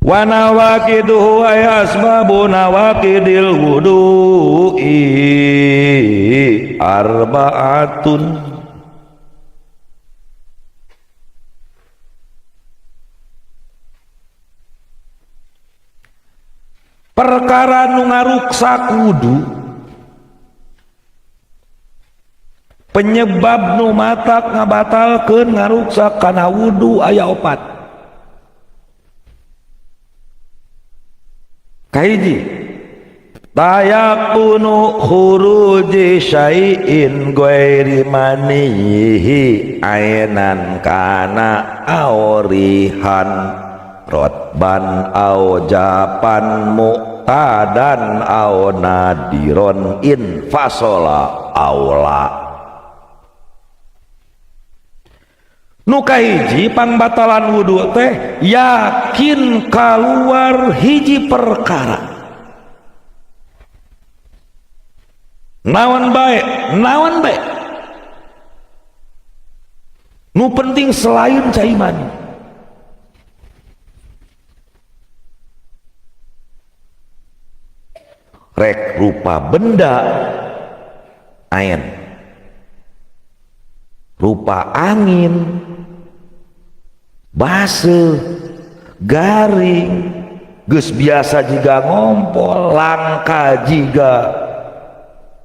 wa nawaqiduhu ay asbabu nawaqidil wudu'i arba'atun. Perkara nu ngaruksak wudu, penyebab nu matak ngabatalkeun ngaruksak kana wudu aya 4. Kahiji, tayaqunu khuruji syai'in ghairi manihi ainan kana aurihan rotban au japan muqtadan au nadiron in fasola aula. Nu kahiji pangbatalan wudu teh yakin kaluar hiji perkara. Naon bae nu penting selain cai mani. Rek rupa benda ain, rupa angin, baseuh, garing, geus biasa juga ngompol, langka juga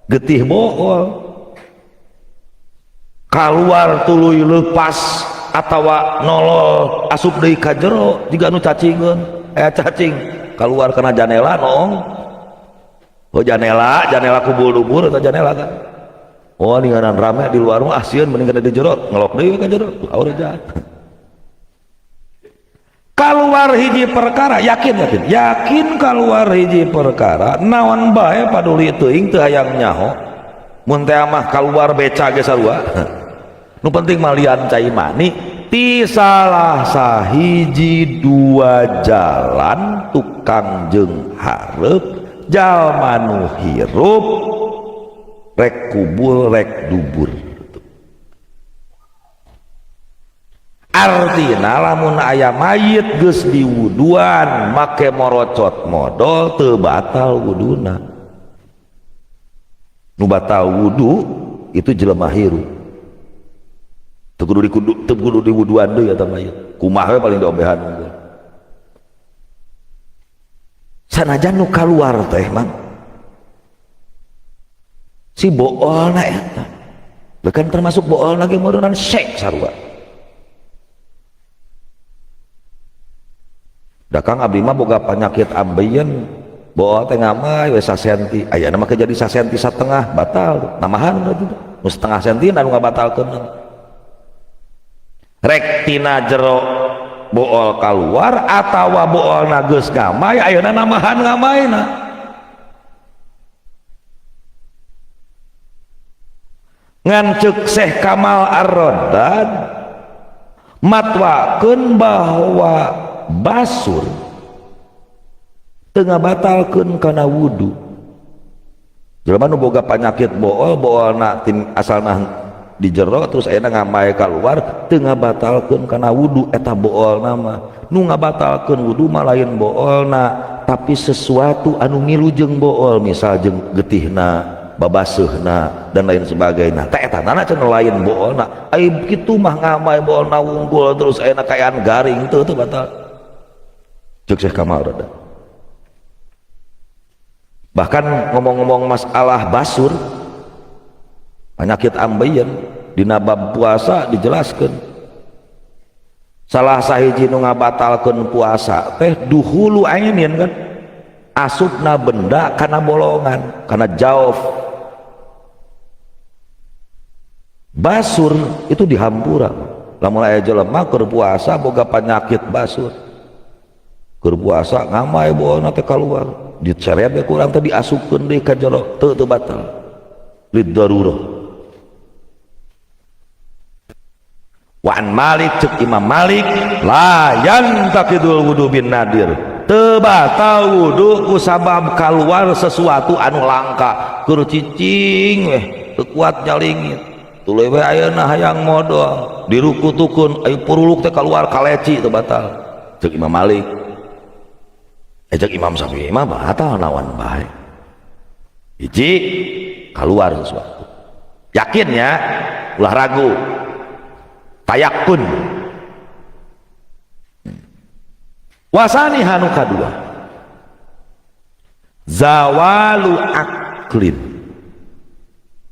getih bool, kaluar tuluy leupas atawa nolol asup deui ka jero jiga nu cacingeun cacing kaluar kana janela nong. Oh janela kubul-dubur atau janela kan. Oh ninganan rame di luar mah asieun mending kana di jero ngelok deui ka jero aure jahat. Kaluar hiji perkara yakin kaluar hiji perkara naon bae paduli teuing teu hayang nyaho mun teh mah kaluar beca ge sarua. Nu penting malian cai mani ti salah sahiji dua jalan tukang jeung hareup jalma nu hirup rek kubul rek dubur. Artina lamun aya mayit geus diwuduan make morocot modal teu batal wuduna. Nu batal wudu itu jelema hirup teu kudu diwuduan deui eta mayit. Kumaha paling diobehan unggul. Sanajan nu kaluar teh mang si boolna eta bahkan termasuk bool lagi modelan syek sarua. Dakang abdi mah boga penyakit ambeien bool teh ngamai we sasenti aya mah jadi sasenti satengah batal namahan berarti nu setengah senti anu ngabatalkeun rek tina jero bool keluar atau bool nageus ngamai ayeuna namahan ngamaina. Ngan ceuk Syekh Kamal Ar-Raddad matwakeun bahwa basur teu ngabatalkeun kana wudu. Jelema nu boga panyakit boolna asalna di jero terus ayeuna ngamai keluar teu ngabatalkeun kana wudu eta boolna mah. Nu ngabatalkeun wudu mah lain boolna tapi sesuatu anu ngilu jeung bool misal jeung getihna, babaseuhna dan lain sebagainya. Teh eta nana cenah lain boolna. Ai kitu mah ngamai boolna wunggul terus ayeuna kayaan garing teu batal. Ceuk Syekh Kamal Ar-Raddad. Bahkan ngomong-ngomong masalah basur penyakit ambeien dina bab puasa dijelaskeun salah sahiji nu ngabatalkeun puasa teh duhulu ainin kan asupna benda kana bolongan kana jauf. Basur itu dihampura lamun aya jelema keur puasa boga penyakit basur keur puasa ngamai boolna teh kaluar diceret we kurang teh diasupkeun deui ka jero teu batal lid darurah. Wa an Malik cek Imam Malik la yantaqidul wudu bin nadir teu batal wudu ku sabab kaluar sesuatu anu langka keur cicing weh teu kuat nyalingit tuluy we ayeuna hayang modal dirukutukeun ai puruluk teh kaluar kaleci teu batal cek Imam Malik. ejak Imam Syafi'i mah batal nawan bae hiji keluar sesuatu yakin ya ulah ragu tayakun wasani hanu kadua zawalu aklin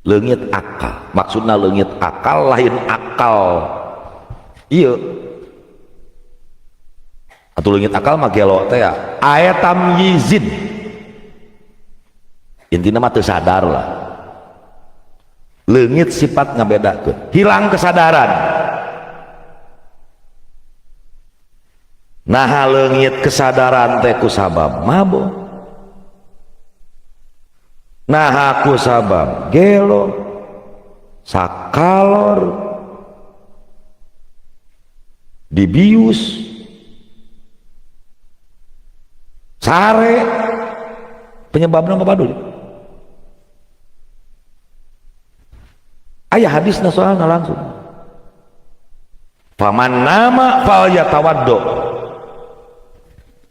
leungit akal maksudna leungit akal lain akal iya atau leungit akal mah gelo teh aya tamyizin intina mah teu sadar lah leungit sifat ngabedakeun hilang kesadaran nah leungit kesadaran teh ku sabab mabok nah ku sabab gelo sakalor dibius sare penyebabnya apa dulu ayah hadisnya soalnya langsung faman nama fal yatawaddo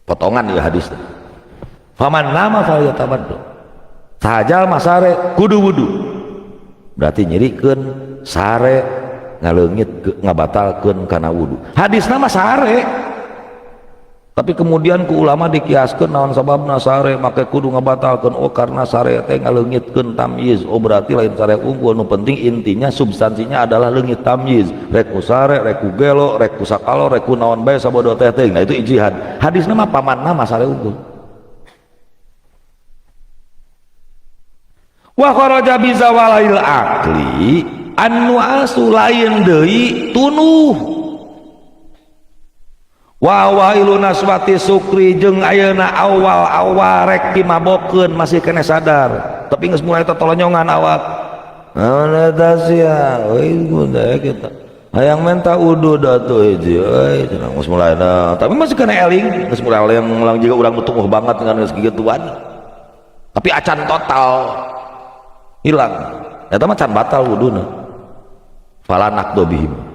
potongan ya hadisnya faman nama fal yatawaddo sahajal masare kudu wudu berarti nyirikeun sare ngaleungit ngabatalkeun kana wudu hadisna mah sare tapi kemudian ku ulama dikiaskeun naon sababna sare make kudu ngabatalkeun oh karena sare teh ngaleungitkeun tamyiz oh berarti lain sare unggul nu penting intinya substansinya adalah leungit tamyiz rek ku sare rek ku gelo rek ku sakalo rek ku naon bae sabodo teh teuing nah itu ijtihad hadisna mah pamanna mah sare unggul wa kharaja bi zawalil aqli anu asu lain deui tunuh wa wailu naswati sukri jeung ayeuna awal rek dimabokeun masih kena sadar tapi geus mulai tolonyongan awak naon eta sia euy kudu kita hayang menta wudu da tuh hiji euy cenah geus mulai tapi masih kena eling geus mulai eling juga urang tumuh banget dengan geus gigituan tapi acan total hilang eta mah can batal wuduna fala naqdu bihim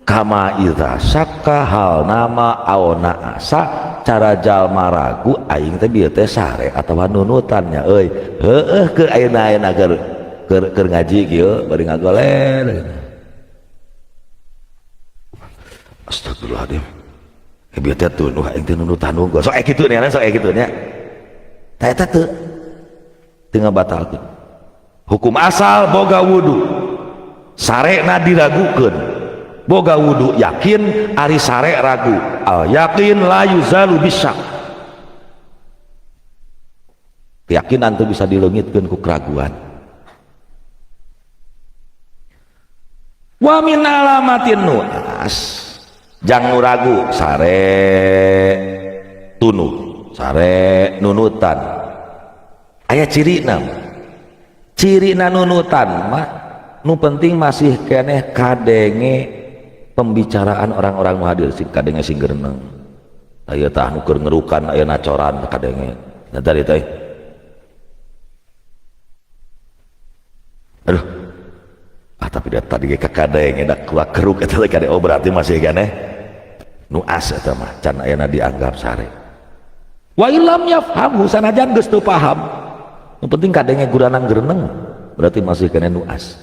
kama idza syakka hal nama auna asa cara jalma ragu aing teh bieu teh sare atawa nunutannya euy heueuh ke ayeuna keur ngaji kieu bari ngagoler astagfirullahaladzim bieu teh tunuh aing teh nunutan unggul sok kitu nya sok kitu nya tah eta teu ngabatalkeun hukum asal boga wudu sarena diragukeun boga wudu yakin ari sare ragu al yakin la yuzalu bisyak keyakinan itu bisa dileungitkeun ku keraguan wa min alamatin nuas jang nu ragu sare tunuh sare nunutan aya cirina nunutan mah nu penting masih keneh kadenge pembicaraan orang-orang muhadir sing kadenge sing gereneng aya tah nu keur ngerukan aya nacoran kadenge nah tadi teh aduh tapi dia tadi ge kadenge da keruk eta teh oh berarti masih keneh nuas eta mah can ayeuna dianggap sare wa illam yafhamhu sanajan geus teu paham nu penting kadenge guranang gereneng berarti masih keneh nuas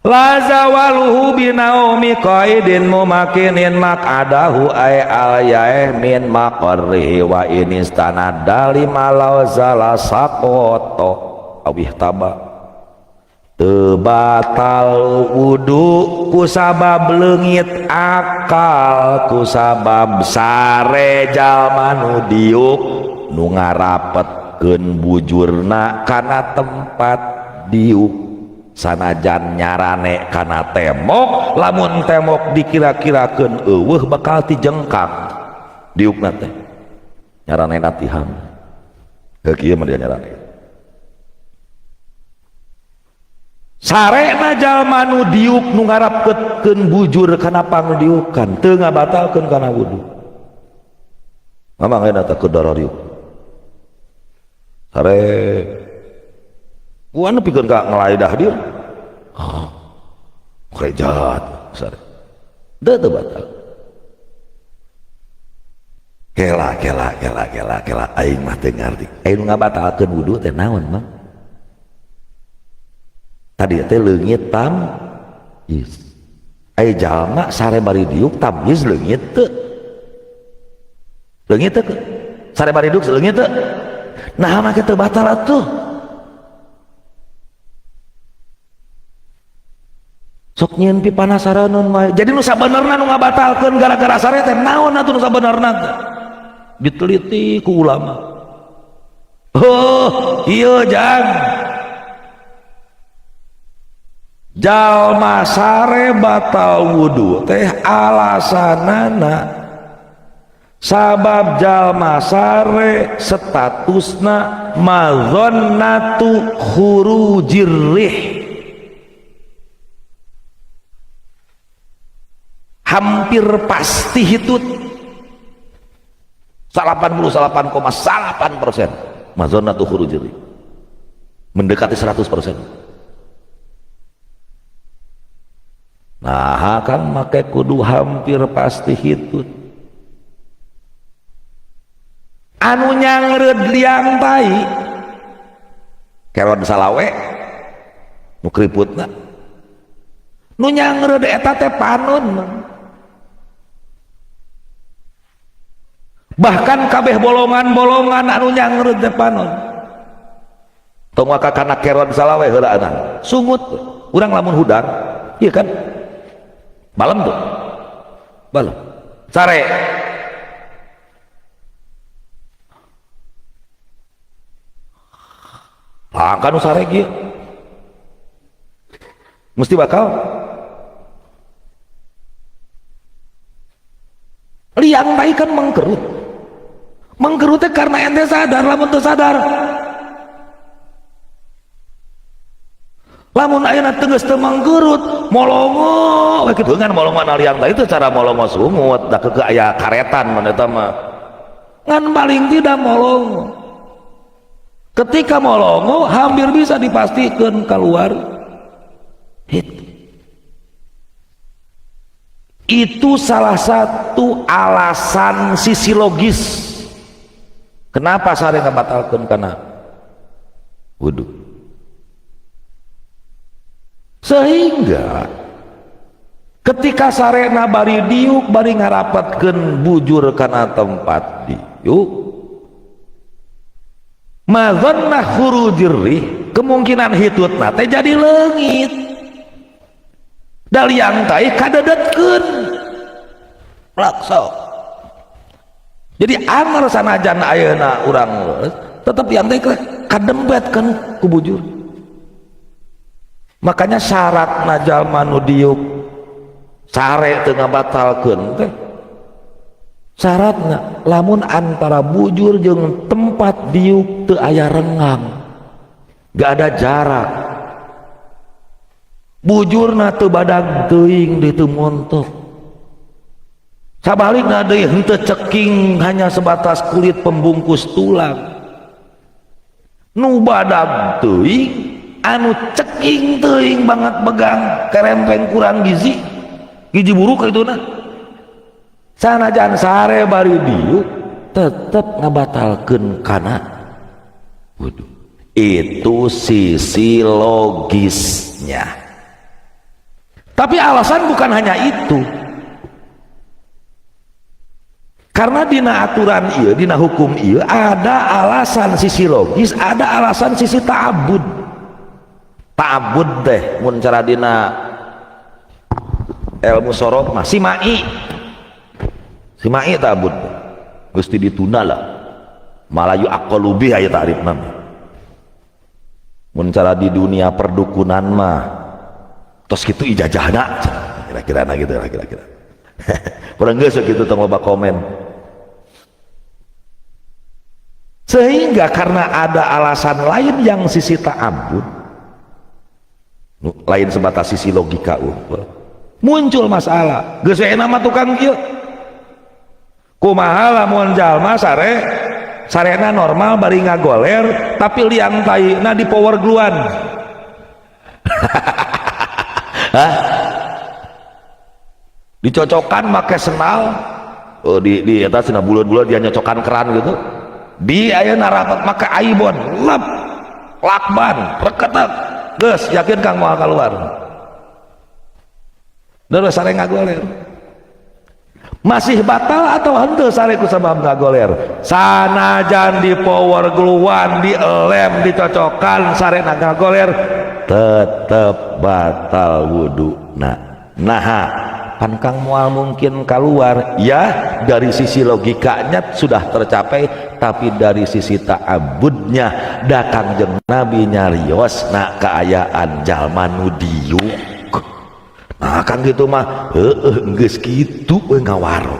la zawaluhu binaumi qaidin mumakinin makadahu ay al-yaeh min maqarrihi wa inistana dalima lauzala sakoto awih taba tebatal wudu ku sabab leungit akal ku sabab sare jalma nu diuk nu ngarapetkeun bujurna kana tempat diuk sanajan nyarane kana temok lamun temok dikira-kirakeun eueuh bakal tijengkang diukna teh nyarane natiham kieu mah dia nyarane sarena jalma nu diuk nu ngarapkeun bujur kana pangdiukan teu ngabatalkeun kana wudu mamang eta teh kudu diuk sare gua nu pikeun ka ngelaidah dia kerejat sare teu batal kela aing mah teu ngarti aing ngabatalkeun wudu teh naon Mang tadi teh leungit tamyiz aya jalma sare bari diuk tamyiz leungit teu sare bari diuk leungit teu nah mah kitu batal atuh sok nyieun pi panasaraneun mah jadi nu sabenerna nu ngabatalkeun gara-gara sare teh naon atuh nu sabenerna teh diteliti ku ulama oh iya jang jalma sare batal wudu teh alasanana sabab jalma sare statusna mazonnatu khurujir rih hampir pasti hitut 88,8% mazonnatu khurujir rih mendekati 100%. Nah kan make kudu hampir pasti hitut anu nyangreud liang tai keron salawe nu keriputna nu nyangreud eta teh panun bahkan kabeh bolongan-bolongan anu nyangreud teh panon tong maka kana keron salawe heulaanan sungut urang lamun hudang ieu kan balem tuh balem sare kan sare kieu mesti bakal liang tai kan mengkerut teh karena ente sadar lamun teu sadar lamun ayeuna teu geus teu mangkerut molongo we kitu ngan molongo liang tai teh cara molongo sungut da keke aya karetan mun eta mah ngan paling tidak molongo ketika molongo hampir bisa dipastikan keluar itu salah satu alasan sisi logis kenapa sare ngabatalkeun kana wudu sehingga ketika sarena bari diuk bari ngarapatkeun bujur kana tempat diuk mazannah khurujir rih kemungkinan hitutna teh jadi leungit da liang tai kadedetkeun laksok jadi amar sanajan ayeuna urang leus tetep liang tai kadembetkeun ku bujur makanya syaratna jalma nu diuk sare teu ngabatalkeun teh syaratna lamun antara bujur jeung tempat diuk teu aya rengang gak ada jarak bujurna teu badag teuing deui teu montok sabalikna deui henteu ceking hanya sebatas kulit pembungkus tulang nu badag teuing anu ceking teuing banget begang kerempeng kurang gizi buruk kituna sanajan sare bari diuk tetep ngabatalkeun kana wudu itu sisi logisnya. Tapi alasan bukan hanya itu, karena dina aturan ieu, dina hukum ieu ada alasan sisi logis, ada alasan sisi ta'abud. Ta'abud teh mun cara dina ilmu sorok mah simai ta'abud gusti dituna lah malayu aqalubi aya ta'rifna mun cara di dunia perdukunan mah tos kitu ijazahna kira-kira gitu kira-kira kurang geus kitu tong loba komen sehingga karena ada alasan lain yang sisi ta'abud lain sebatas sisi logika muncul masalah geus we nama tukang kieu kumaha lamun jalma sarena normal bari ngagoler tapi liang taina di power gluan dicocokkan make senal di atas bulan-bulan dia nyocokan keran gitu di ayeuna rapat maka aibon lep lakban reketak geus yakin kang moal keluar dan sare ngagoler masih batal atau henteu sare ku sabab ngagoler sanajan di power gluan di lem dicocokan sare ngagoler tetep batal wudu nah pan kang moal mungkin keluar ya dari sisi logikanya sudah tercapai tapi dari sisi ta'abudnya da Kangjeng Nabi nyarios na kaayaan jalma nu diuk nah kan gitu mah geus kitu ngawaro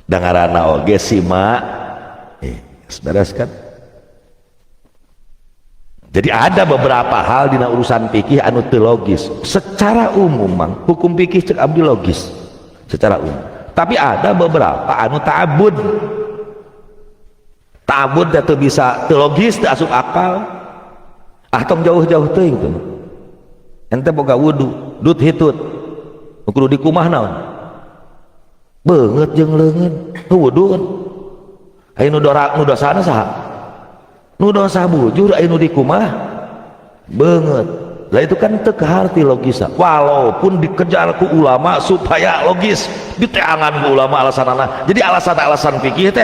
da ngaranna oge sima beres kan. Jadi ada beberapa hal dina urusan fikih anu teu logis. Secara umum mang hukum fikih cek abdi logis secara umum. Tapi ada beberapa anu ta'abud. Ta'abud teu bisa teu logis teu asup akal. Ah tong jauh-jauh teuing tuh. Ente boga wudu, dut hitut. Kudu di kumah naon? Beungeut jeung leungeun. Wuduun. Aya nu dosana saha? Nu dosa bujur anu di kumah beungeut lah itu kan teu kaharti logisa walaupun dikejar ku ulama supaya logis diteangan ku ulama alasanana jadi alasan fikih teh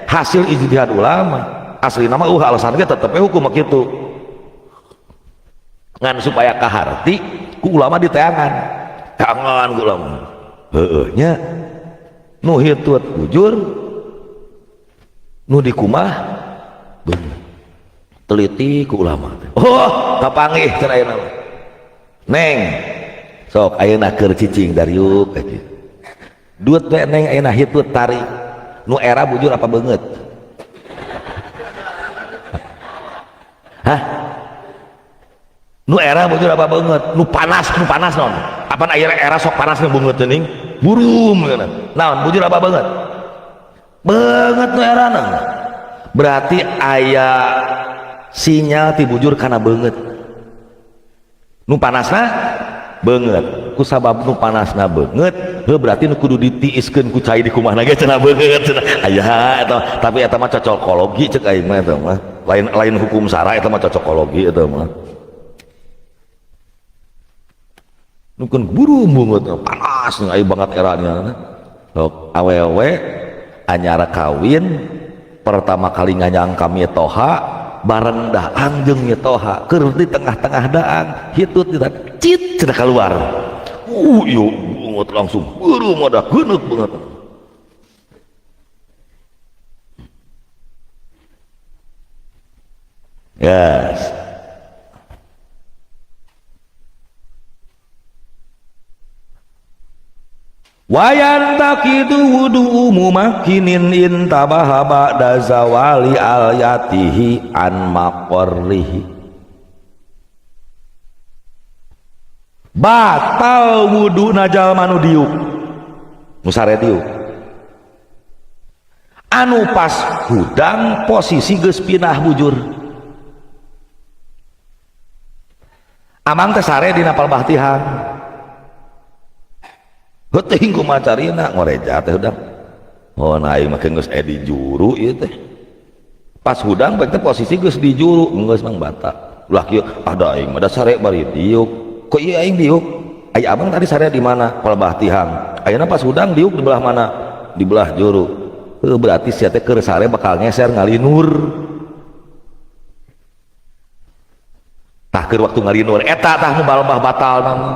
hasil ijtihad ulama asli nama alasan ge tetep hukum kitu ngan supaya kaharti ku ulama diteangan teangan ku ulama heueuh nya nu hitut bujur nu di kumah beungeut teliti ku ulama oh kapanggih can ayeuna neng sok ayeuna keur cicing dariuk aja duit we neng ayeuna hitut tari nu era bujur apa beungeut hah nu era bujur apa beungeut nu panas naon apaan era sok panas nu beungeut teuing burum naon bujur apa beungeut beungeut nu erana berarti aya sinyal ti bujur karena beungeut nu panasna beungeut ku sabab nu panasna beungeut berarti nu kudu ditiiskeun ku cai di kumahna ge cenah beungeut aya eta tapi eta mah cocokologi ceuk aing mah eta mah lain hukum syara eta mah cocokologi eta mah nu keun buru beungeut panas aya banget eranya sok awewe anyar kawin pertama kali nganyang kami toha bareng daang jeung toha keur di tengah-tengah daang hitut kita cit cenah keluar yuk banget langsung buru moda geuneuk banget yes wayan takidu wudu mumakinin intabaha ba'da zawali al-yatihi an maqarrihi batal wudu najal manu diuk musare diuk anu pas hudang posisi geus pinah bujur amang teh sare dina palbahtihan heuting kumaha carina ngoreja teh hudang oh na aing mah geus di juru ieu teh pas hudang bae teh posisi geus di juru geus mang batal ulah kieu ada aing mah da sare bari diuk kok ieu aing diuk aya abang tadi sare di mana palebah tihang ayeuna pas hudang diuk di belah mana di belah juru berarti sia teh keur sare bakal ngeser ngalinur tah keur waktu ngalinur eta tah nu balebah batal nama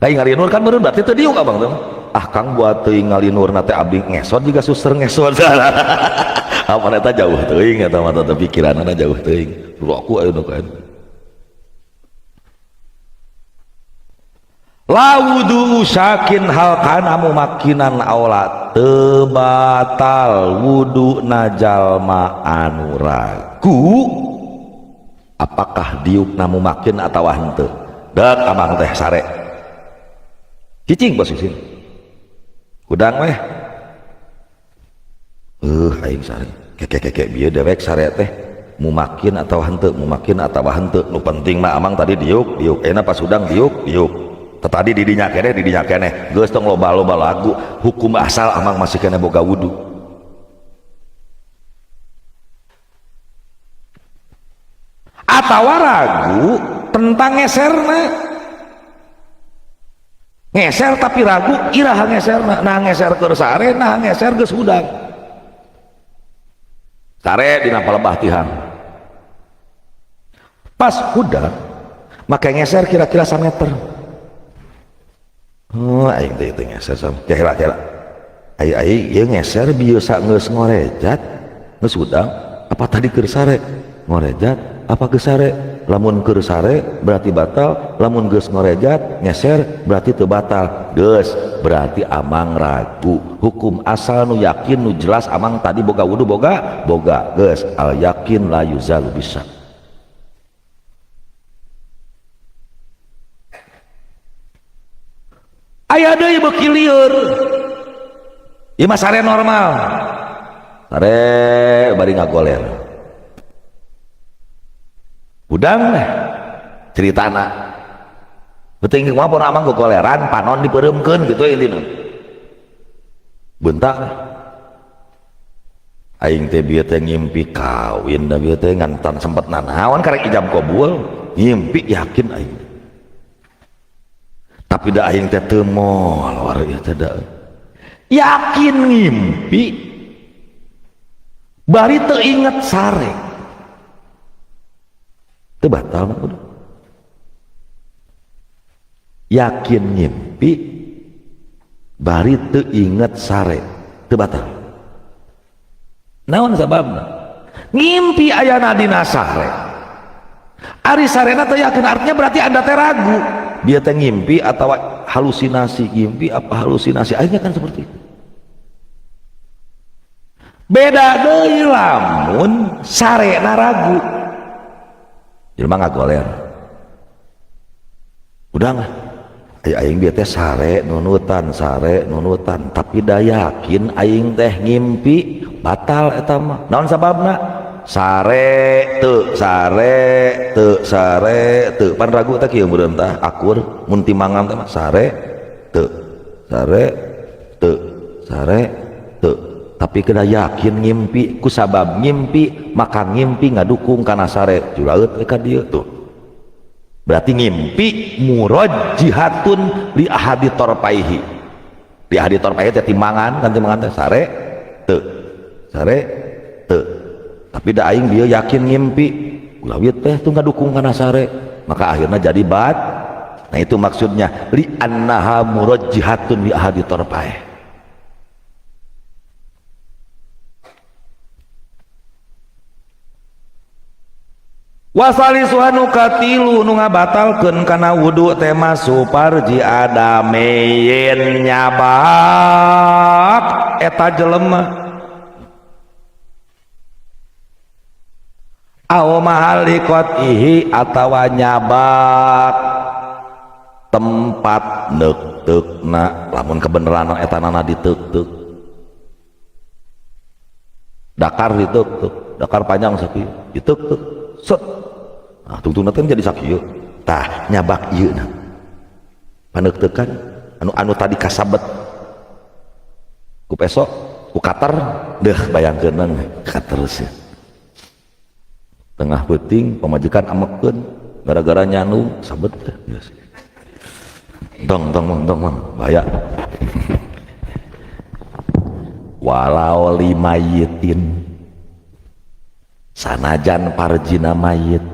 lain ngalinur kan bener berarti teu diuk abang tuh ah kang buat teuing ngalinur na teh abdi ngesot juga suster ngesot apa eta jauh teuing eta mah teh pikiranna jauh teuing aku ayeuna kan la wudu sakin hal kana mumakinan aula teu batal wudu jalma anu ragu apakah diuk na mumakin atawa henteu dak abang teh sare cicing posisi udang weh aing sare keke bieu dewek sare teh mumakin atau henteu nu penting mah amang tadi diuk ayeuna pas udang diuk tadi didinya kene geus tong loba-loba lagu hukum asal amang masih kena boga wudu. Atawa ragu tentang ngeser tapi ragu iraha ngeserna, nah ngeser keur sare, nah ngeser geus hudang sare dina palebah tihang pas hudang maka ngeser kira-kira 1 meter. Oh aing teh ngeser kira aing ieu ngeser biasa geus ngorejat geus hudang apa tadi keur sare ngorejat apa geus sare, lamun keur sare berarti batal, lamun geus ngorejat ngeser berarti teu batal, geus berarti amang ragu hukum asal nu yakin nu jelas amang tadi boga wudu boga geus al yakin la yuzalu bisa. Aya deui beuki lieur ieu mah sare normal, sare bari ngagoler udang ceritana penting kumaha pun amang gogoleran panon dipeureumkeun kitu intina bentak aing teh bieu teh ngimpi kawin da bieu teh ngan sempet nanaon karek ijab qabul ngimpi yakin aing tapi da aing teh teu moal war ieu teh da yakin ngimpi bari teu inget sare itu batal udah. Yakin ngimpi bari teu inget sare teu batal. Naon sababna? Ngimpi ayana dina sare. Ari sarena teu yakin artinya berarti anda teh ragu. Dia teh ngimpi atau halusinasi, ngimpi apa halusinasi? Akhirnya kan seperti itu. Beda deui lamun sarena ragu. Jelema ngagoler udah nggak aing bieu teh sare nunutan tapi da yakin aing teh ngimpi batal eta mah naon sababna sare teu pan ragu teh kieu meureun tah akur mun timangan teh mah sare teu tapi kena yakin ngimpi kusabab ngimpi maka ngimpi ngadukung kana sare julaeut ka dieu tuh berarti ngimpi murajjihatun li ahadi torpaihi teh timangan kan timangan teh sare teu tapi da aing dia yakin ngimpi ulah wieu teh tuh ngadukung kana sare maka akhirnya jadi bad. Nah itu maksudnya li annaha murajjihatun li ahadi torpaihi. Wasali suhanu katilu nu ngabatalkeun kana wudu teh suparji adameyen nyabak eta jelema aw mahalikatihi atawa nyabak tempat neuk-teukna lamun kebeneran eta nana diteuk-teuk dakar diteuk-teuk dakar panjang sakieu diteuk-teuk set nah tungtungna teh jadi sakieu tah nyabak ieu na paneuk-teukan anu tadi kasabet ku peso ku kater deuh bayangkeun katerus tengah peuting pamajikan amekeun gara-gara nyanu sabet dong bahaya walau limayitin sanajan parjina mayit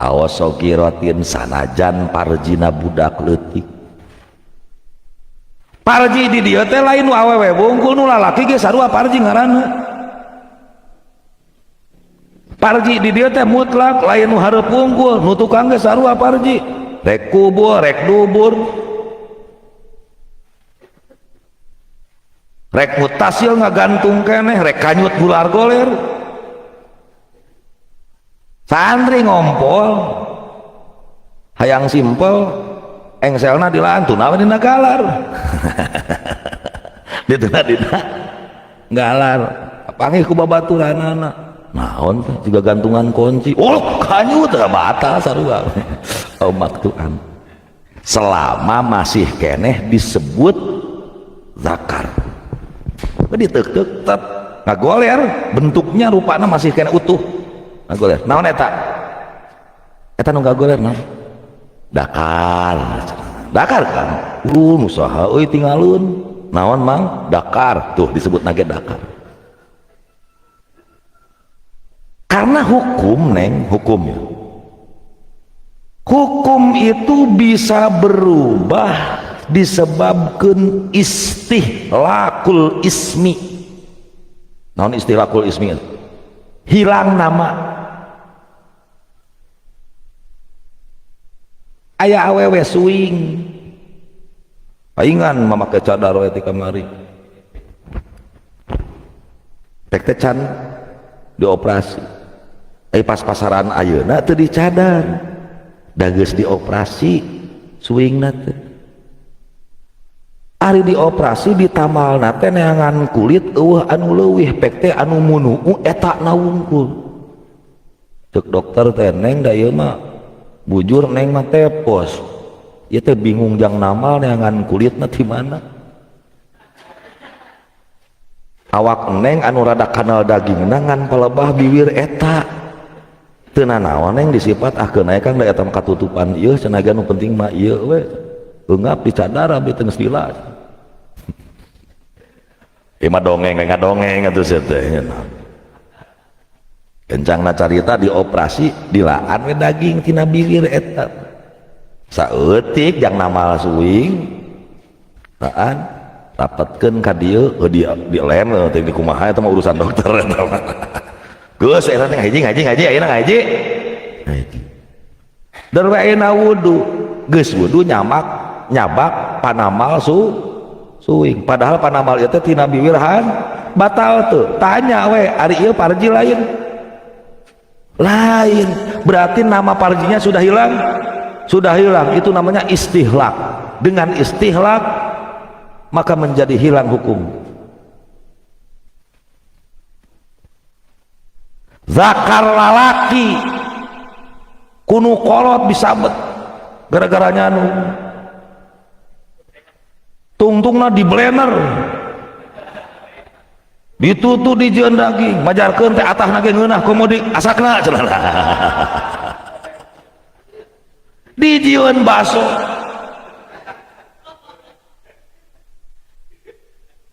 awasogiratin sanajan parjina budak leutik parji di dieu teh lain nu awewe bungkul nu lalaki ge sarua parji ngaranna parji di dieu teh mutlak lain nu hareup bungkul nu tukang ge sarua parji rek kubur rek dubur rek mutasil ngagantung keneh rek kanyut gular goler santri ngompol hayang simpel engselna dilantun apa dina galar dituna dina galar panggih ku babaturanana naon teh juga gantungan kunci oh kanyut batal sarua oh maktuan selama masih keneh disebut zakar. Ditek-tek tetap ngagoler, bentuknya rupanya masih keneh utuh ngagoler. Naon eta? Eta nu ngagoler naon? Dakar. Dakar kan? Usaha euy tinggalun. Naon mang? Dakar. Tuh disebut nage dakar. Karena hukum neng, hukumnya. Hukum itu bisa berubah disebabkan istihlakul ismi. Naon istihlakul ismi? Hilang nama. Aya awewe swing. Paingan mamakai cadar we ti kamari. Tek teh can dioperasi. Pas pasaran ayeuna teu dicadar. Da geus dioperasi swingna teh. Ari dioperasi ditamalna teh neangan kulit eueuh anu leuwih pek teh anu munuu eta naungkul. Ceuk dokter teh neng da ieu mah bujur neng mah tepos. Ieu teh bingung jang namal neangan kulitna di mana. Awak neng anu rada kanal dagingna ngan palebah bibir eta. Teu nanaon neng disifat ahkeun aya kang da eta mah katutupan ieu cenah nu penting mah ieu we. Beungap dicadar abdi teu geus lila. Ieu mah dongeng ngadongeng atuh sia teh. Kencangna carita dioperasi dilaan we daging tina bibir eta. Saeutik jang namal swing. Taan rapetkeun ka dieu di lem teh di kumaha eta mah urusan dokter eta mah. Geus eta teh ngaji ayeuna ngaji. Dan we ayeuna wudu, geus wudu nyabak panamal suing. Padahal panamal ieu teh tina bibirhan batal tuh. Tanya we ari ieu parji lain. Lain. Berarti nama parjinya sudah hilang. Sudah hilang, itu namanya istihlak. Dengan istihlak maka menjadi hilang hukum. Zakar lalaki kunu kolot disabet gara-garanya anu tungtungna di blender ditutu di jeun daging majarkeun teh atahna ge ngeunah komo di asakna cenah di jieun baso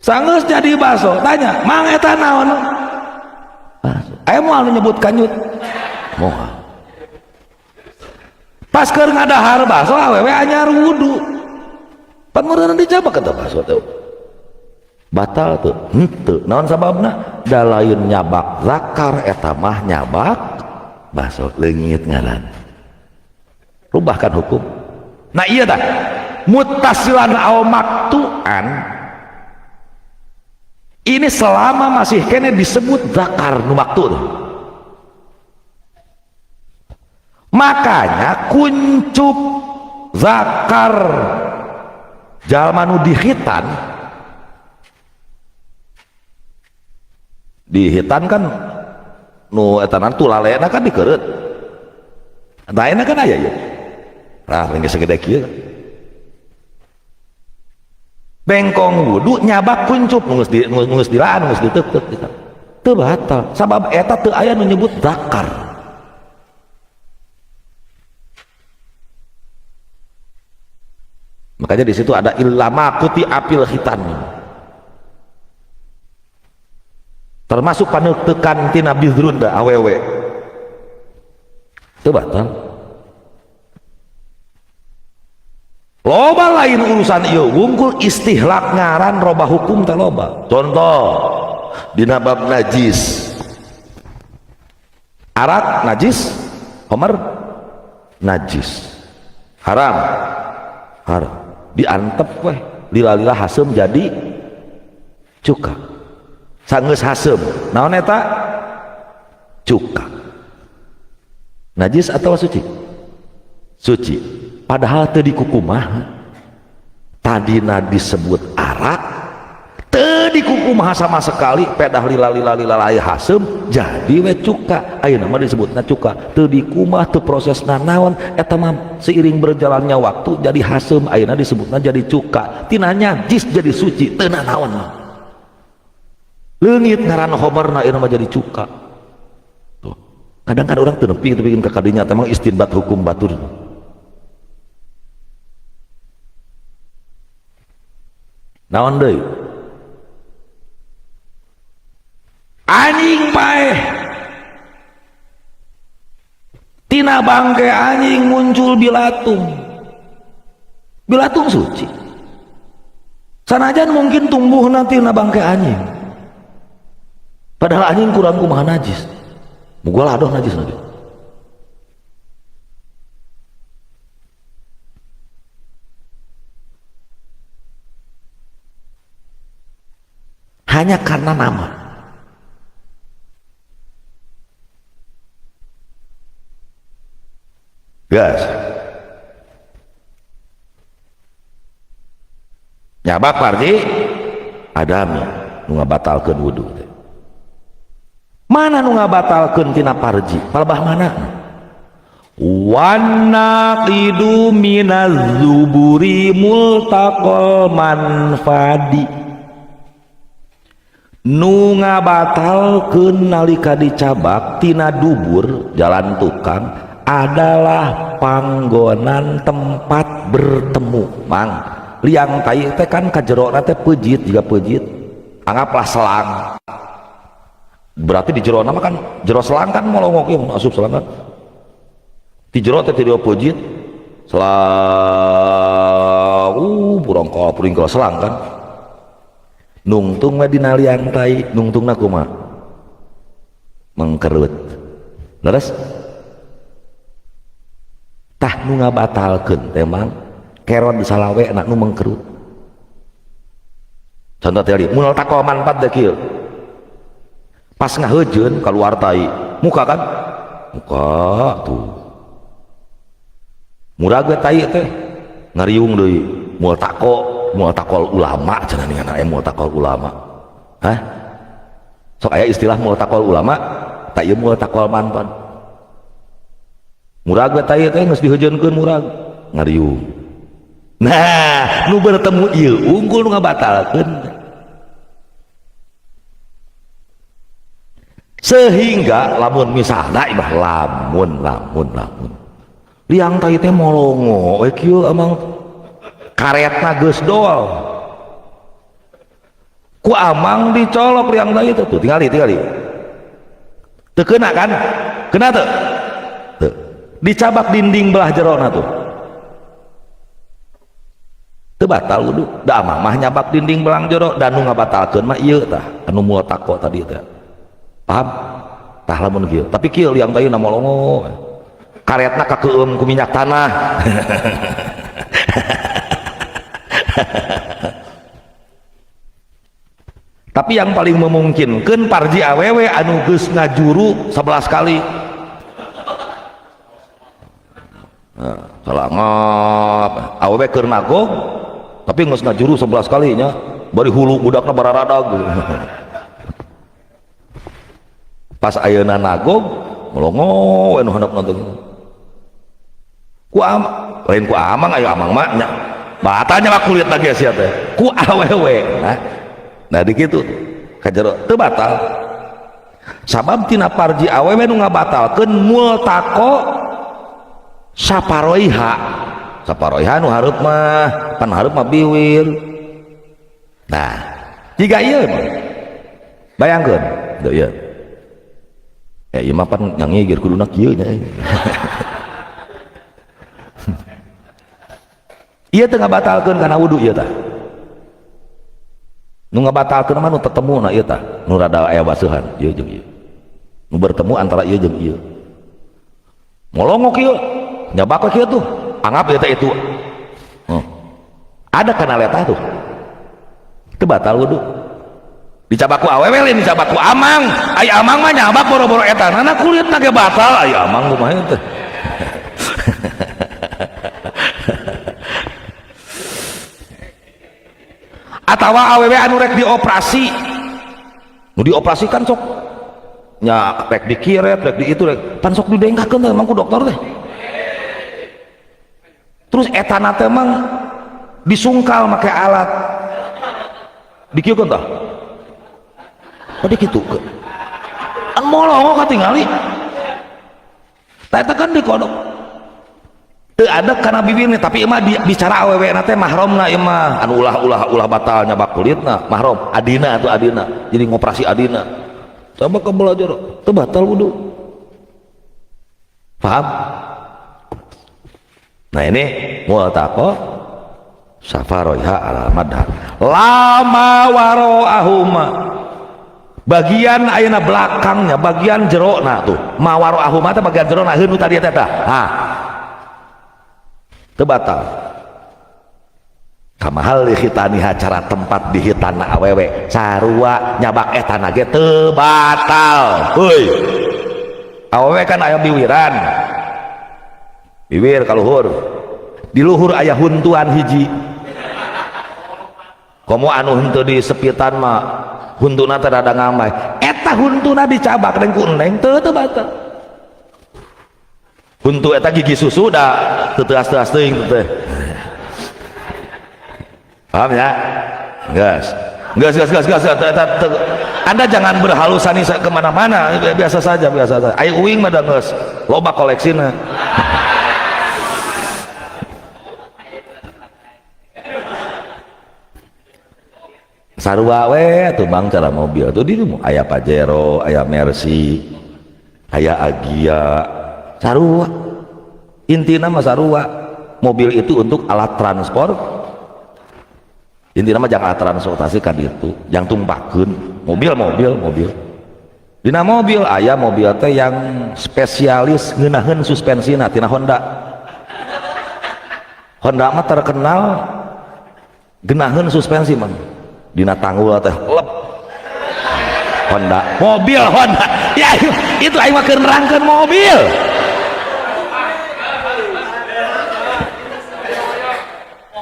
sanggeus jadi baso tanya mang eta naon aya moal nyebut kanyut moal pas keur ngadahar baso awewe anyar wudu pan meureun dijabak eta baso teh batal tuh henteu naon sababna da lain nyabak zakar eta mah nyabak baso leungit ngaran rubahkan hukum. Nah iya dah muttasilan aw maktuan ini selama masih kene disebut zakar nu maktu. Makanya kuncup zakar jalma nu dihitan kan nu etanan tulalena kan dikereut. Daena kan aya ya. Nah, ini segede kieu. Bengkong wudu nyabak kuncup ngus dilaan ngus diteup teu batal sabab eta teu aya nu nyebut zakar. Makanya di situ ada ilama kuti apil khitan. Termasuk paneutekan tina bidrun da awewe. Teu batal. Loba lain urusan ieu wungkul istihlak ngaran robah hukum teh loba. Contoh dina bab najis. Arak najis, homer najis. Haram. Haram. Diantep weh, lila-lila hasem jadi cuka. Sanggeus hasem. Naon eta? Cuka. Najis atau suci? Suci. Padahal teu dikukumah tadina disebut arak teu tadi kuku maha sama sekali pedah lila hasem jadi we cuka ayeuna mah disebutna cuka teu dikumah teu prosesna naon eta mah seiring berjalannya waktu jadi hasem ayeuna disebutna jadi cuka tina najis jadi suci teu naon mah leungit ngaran homerna ayeuna mah jadi cuka tuh kadang-kadang orang teu nepi bikin ka kadinya teh mah istinbat hukum batur naon deui anjing bae tina bangke anjing muncul bilatung suci sanajan mungkin tumbuh nanti na bangke anjing padahal anjing kurang kumaha najis muga ladoh najis lagi hanya karena nama gas nyabak parji adami nu ngabatalkeun wudu mana nu ngabatalkeun tina parji palebah mana wanaqidu minaz zuburi multaqal manfadi nu ngabatalkeun nalika dicabak tina dubur jalan tukang adalah panggonan tempat bertemu mang liang tai teh kan kajerona teh pejit juga pejit anggaplah selang berarti di jerona mah kan jero selang kan molongok ya asup selang kan di jero teh tidak pejit selang puringkol selang kan nungtung mah dina liang tai nungtungna kumaha mengkerut leres tah nu ngabatalkeun teh mang keron salawe na nu mengkerut contoh teh mun takol manfaat deh kieu pas ngaheujeun keluar tai muka kan muka tuh murag we tai teh ngariung deui moal takol ulama cenah ningan aya moal takol ulama hah sok aya istilah moal takol ulama tak ieu moal takol manfaat murag we tai teh geus diheujeunkeun murag ngariung nah nu bertemu ieu unggul nu ngabatalkeun sehingga lamun misalna imah lamun liang tai teh molongo we kieu amang karetna geus doal ku amang dicolok liang tai teh tuh tingali teu keuna kan keuna teu dicabak dinding belah jerona tuh teu batal wudu da amang mah nyabak dinding belang jero dan nu ngabatalkeun mah ieu tah anu moal tako tadi teh paham tah lamun kieu tapi kieu liang tai na molongo karetna kakeueum ku minyak tanah tapi yang paling memungkinkan parji awewe anu geus ngajuru 11 kali salangap awewe keur nagog tapi geus ngajuru 11 kali nya bari hulu budakna bararadag pas ayeuna nagog molongo anu handap nonton ku lain ku amang ayo amang mah nya batanya mah kulit lagi sia teh ku awewe nah di kitu kajero teu batal sabab tina parji awewe nu ngabatalkeun multaqo saparoiha nu hareup mah pan hareup mah biwir nah jika ieu bayangkeun teu ieu ya ieu mah pan nyangigir kuduna kieu nya ieu teu ngabatalkeun kana wudu ieu tah nu ngabatalkeun mah nu tetemuna ieu tah nu rada aya basuhan ieu jeung ieu nu bertemu antara ieu jeung ieu molongok ieu nyabak kieu tuh anggap ieu teh itu ada kana letah tuh teu batal wudu dicabak ku awewe lain dicabak ku amang ai amang mah nyabak boro-boro eta nana kulitna ge batal ai amang kumaha teh atawa awewe anu rek dioperasi, nu dioperasi kan sok nya rek dikiret rek di itu rek pan sok didengkakeun teh emang ku dokter teh, terus etana teh emang disungkal make alat dikieukeun tah tadi kitu an molong katingali tah eta kan dikodok teu adek kana bibirna tapi emang bicara awewe na teh mahromna ieu mah anu ulah batal nyabak kulitna mahrom adina atuh adina jadi ngoperasi adina sama ke belajar teu batal wudu paham. Nah ini mu'taqo safaroiha ala madhar lama waro'ahuma bagian ayeuna belakangnya bagian jerona tuh mawaro'ahuma teh bagian jerona heunu tadi eta tah teu batal kamahal dihitaniha cara tempat dihitana awewe sarua nyabak etana ge teu batal heuy awewe kan aya biwiran bibir kaluhur di luhur aya huntuan hiji komo anu henteu di sepitan mah huntuna teh rada ngamai eta huntuna dicabak dengan ku neng teu batal huntu eta gigi susu da teu-teas teuing teh paham ya gas Anda jangan berhalusan kemana-mana biasa saja ayo uing mah da geus loba koleksina sarua we tuh bang cara mobil tuh di aya Pajero aya Mercy aya Agia sarua intina mah sarua mobil itu untuk alat transport intina mah jangan alat transportasi kan itu yang tumpahkeun mobil dina mobil aya mobil teh yang spesialis ngeunaheun suspensina tina Honda mah terkenal geunaheun suspensi man dina tanggul teh lep Honda mobil Honda ya itu aing mah keur nerangkeun mobil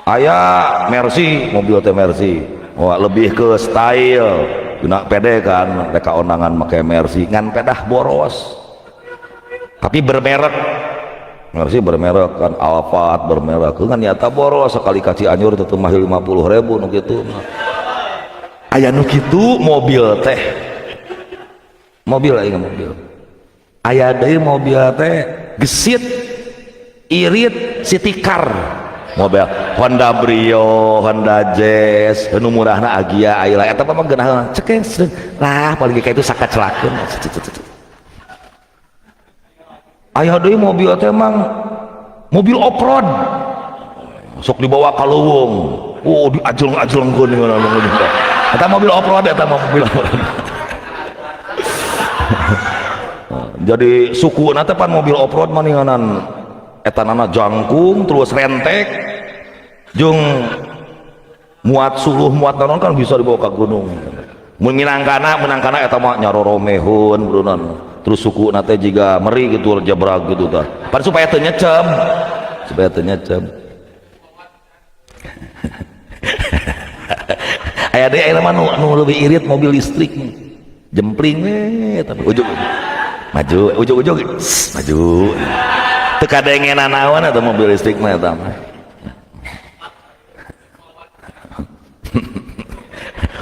aya Mercy mobil teh Mercy wah lebih ke style dina pede kan mereka ondangan make Mercy ngan pedah boros tapi bermerek Mercy bermerek kan Alphard bermerek kan nyata boros sekali kaci anyur teh mah 50.000 nu kitu aya nu kitu mobil teh mobil aya deui mobil teh gesit irit city car mobil Honda Brio Honda Jazz nu murahna Agia aya eta mah geunah cek lah paling kayak itu sakacelakeun aya deui mobil teh emang mobil off road sok dibawa ka leuweung oh diajleng-ajlengkeun ngono eta mobil off road jadi suku na teh pan mobil off road mah ninganan etanana jangkung terus rentek jeung muat suluh muat naon kan bisa dibawa ke gunung mun minangkana eta mah nyaroromehun brunan terus suku na teh jiga meri gitu jabrag gitu tah pan supaya teu nyecem aya deui aya mah nu leuwih irit mobil listrik jempling we tapi ujug maju teu kadengenan naon eta mobil listrik mah eta mah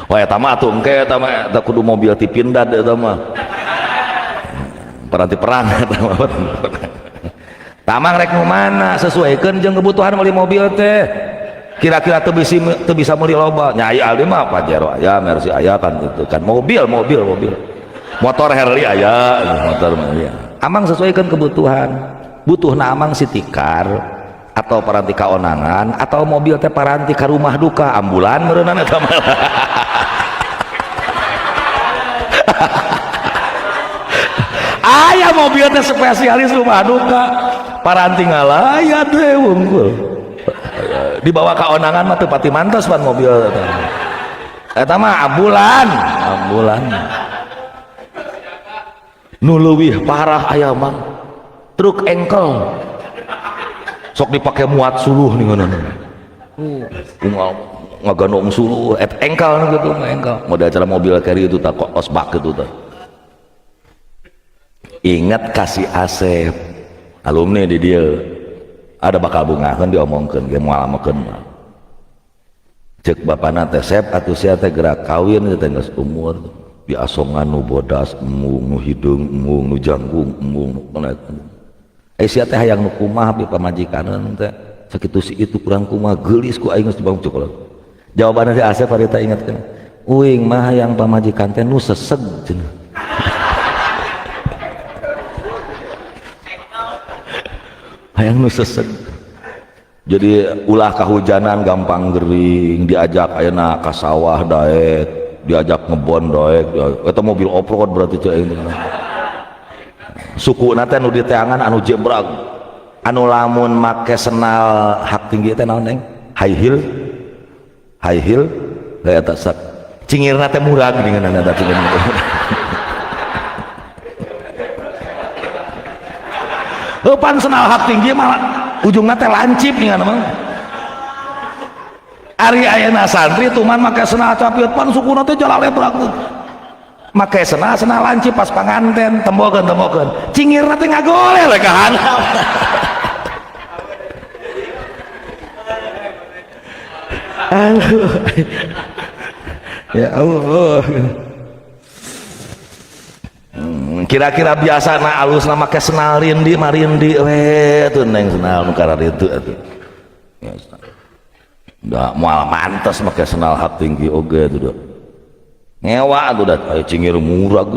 wah eta mah atuh engke eta mah eta kudu mobil ti pindad eta mah peranti perang eta mah tamang rek nu mana sesuaikeun jeung kebutuhan meuli mobil teh kira-kira teu bisa meuli loba nya aya aldi mah Pajero aya Mercy aya kan gitu kan mobil motor Harley aya motor aya amang sesuaikan kebutuhan butuhna amang city car atau paranti kaonangan atau mobil teh paranti ka rumah duka ambulan meureunana eta mah aya mobil teh spesialis rumah duka paranti ngalayat we wungkul dibawa ka onangan mah teu pati mantos pan mobil eta mah ambulan nu leuwih parah aya mah truk engkel sok dipake muat suluh nih ngono ngagandong suluh engkal gitu engkal model acara mobil carry itu tak osbak gitu tak ingat kasih Asep alumni di dia ada bakal bunga kan diomongkan dia mau alamakan cek bapana teh Sep atuh sia teh gerak kawin teh geus umur di asongan nu bodas embung nu hidung embung nu janggung embung nu naik sia teh hayang nu kumaha bi pamajikaneun teh sakitu si itu kurang kumaha geulis ku aing geus dibangun cokolot jawabanna si Asep harita ingatkeun uing mah hayang pamajikan teh nu seseg cenah hayang nu seseg jadi ulah kahujanan gampang gering diajak ayeuna ka sawah daek diajak ngebon daek eta mobil off-road berarti ceu aing sukuna teh nu di teangan anu jebrag anu lamun make senal hak tinggi teh naon neng high heel kayak eta sak cingirna teh murag dengan eta cingir pan senal hak tinggi malah ujungnya teh lancip nih kan ari ayeuna santri tuman make senal capiut pan sukuna teh jalale berak make senal lancip pas panganten tembokeun cingirna teh ngagoleh we ka handap aduh ya Allah kira-kira biasa na alus nama ke senal rindi marindi we tuh neng senal nukara itu atuh udah mual mantes make senal hak tinggi oge tuh ngewa tuh dah cingir murah